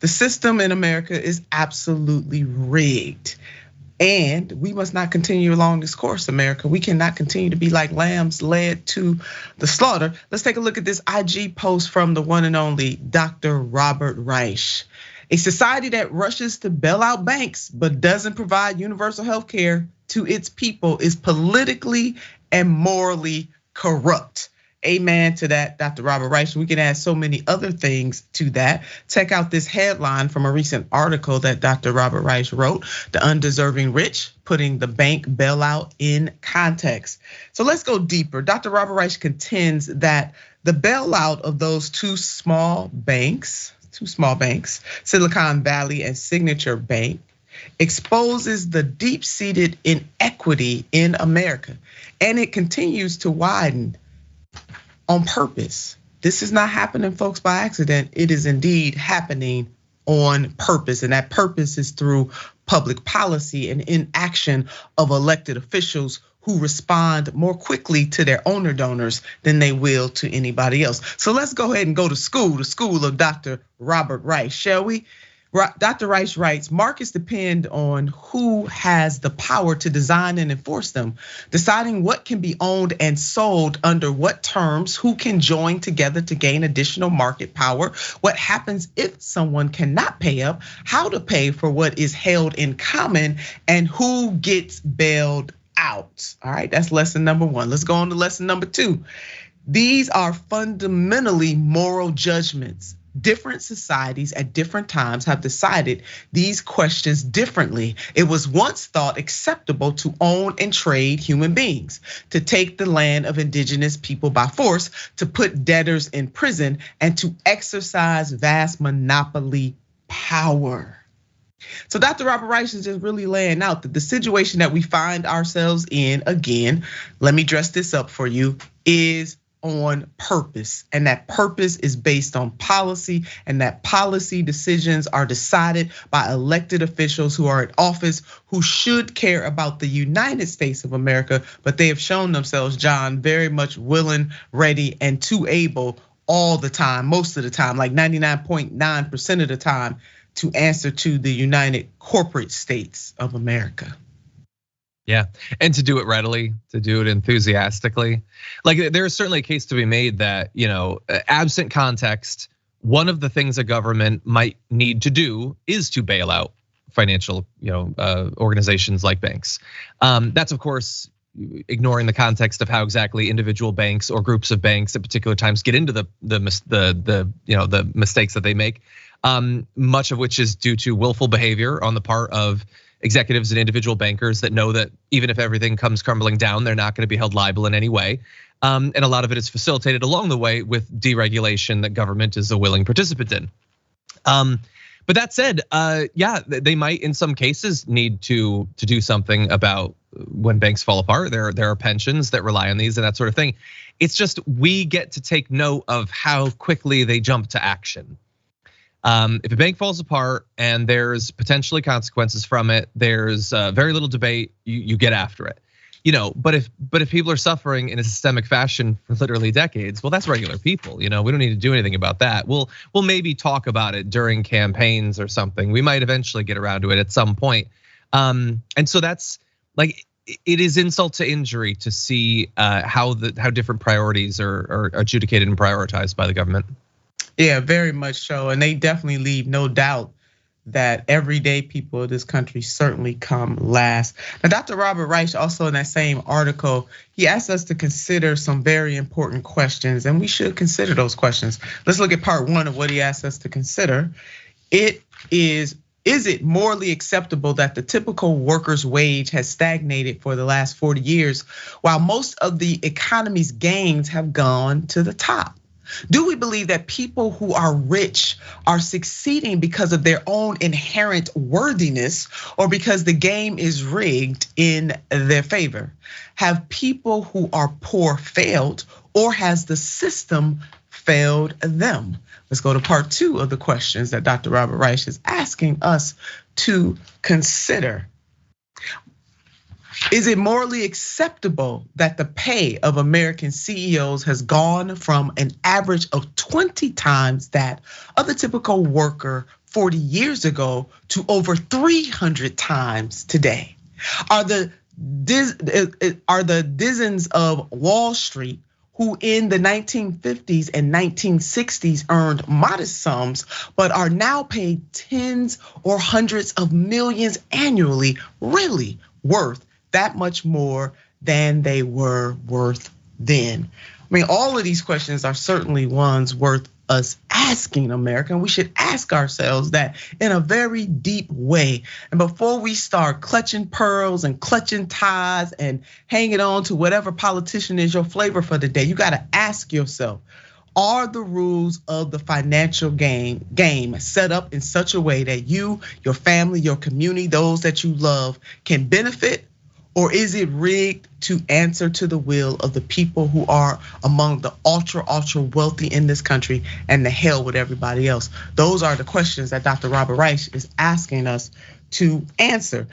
The system in America is absolutely rigged. And we must not continue along this course, America. We cannot continue to be like lambs led to the slaughter. Let's take a look at this IG post from the one and only Dr. Robert Reich. A society that rushes to bail out banks but doesn't provide universal health care to its people is politically and morally corrupt. Amen to that, Dr. Robert Reich. We can add so many other things to that. Check out this headline from a recent article that Dr. Robert Reich wrote, The Undeserving Rich, Putting the Bank Bailout in Context. So let's go deeper. Dr. Robert Reich contends that the bailout of those two small banks, Silicon Valley and Signature Bank, exposes the deep-seated inequity in America, and it continues to widen on purpose. This is not happening, folks, by accident. It is indeed happening on purpose, and that purpose is through public policy and inaction of elected officials who respond more quickly to their owner donors than they will to anybody else. So let's go ahead and go to school, the school of Dr. Robert Reich, shall we? Dr. Reich writes, markets depend on who has the power to design and enforce them, deciding what can be owned and sold under what terms, who can join together to gain additional market power, what happens if someone cannot pay up, how to pay for what is held in common, and who gets bailed out. All right, that's lesson number one. Let's go on to lesson number two. These are fundamentally moral judgments. Different societies at different times have decided these questions differently. It was once thought acceptable to own and trade human beings, to take the land of indigenous people by force, to put debtors in prison, and to exercise vast monopoly power. So Dr. Robert Reich is just really laying out that the situation that we find ourselves in, again, let me dress this up for you, is on purpose, and that purpose is based on policy, and that policy decisions are decided by elected officials who are in office, who should care about the United States of America, but they have shown themselves, John, very much willing, ready, and too able all the time, most of the time, like 99.9% of the time, to answer to the United Corporate States of America. Yeah, and to do it readily, to do it enthusiastically. Like there is certainly a case to be made that, absent context, one of the things a government might need to do is to bail out financial, organizations like banks. That's of course ignoring the context of how exactly individual banks or groups of banks at particular times get into the mistakes that they make. Much of which is due to willful behavior on the part of executives and individual bankers that know that even if everything comes crumbling down, they're not going to be held liable in any way. And a lot of it is facilitated along the way with deregulation that government is a willing participant in. But that said, yeah, they might in some cases need to do something about when banks fall apart. There are pensions that rely on these and that sort of thing. It's just we get to take note of how quickly they jump to action. If a bank falls apart and there's potentially consequences from it, there's very little debate. You get after it, But if people are suffering in a systemic fashion for literally decades, well, that's regular people. We don't need to do anything about that. We'll maybe talk about it during campaigns or something. We might eventually get around to it at some point. And so that's like it is insult to injury to see how different priorities are adjudicated and prioritized by the government. Yeah, very much so. And they definitely leave no doubt that everyday people of this country certainly come last. Now, Dr. Robert Reich also in that same article, he asked us to consider some very important questions, and we should consider those questions. Let's look at part one of what he asked us to consider. Is it morally acceptable that the typical worker's wage has stagnated for the last 40 years, while most of the economy's gains have gone to the top? Do we believe that people who are rich are succeeding because of their own inherent worthiness or because the game is rigged in their favor? Have people who are poor failed, or has the system failed them? Let's go to part two of the questions that Dr. Robert Reich is asking us to consider. Is it morally acceptable that the pay of American CEOs has gone from an average of 20 times that of the typical worker 40 years ago to over 300 times today? Are the Dizens of Wall Street, who in the 1950s and 1960s earned modest sums, but are now paid tens or hundreds of millions annually, really worth that much more than they were worth then? I mean, all of these questions are certainly ones worth us asking, America, and we should ask ourselves that in a very deep way. And before we start clutching pearls and clutching ties and hanging on to whatever politician is your flavor for the day, you gotta ask yourself, are the rules of the financial game set up in such a way that you, your family, your community, those that you love can benefit? Or is it rigged to answer to the will of the people who are among the ultra wealthy in this country, and the hell with everybody else? Those are the questions that Dr. Robert Reich is asking us to answer.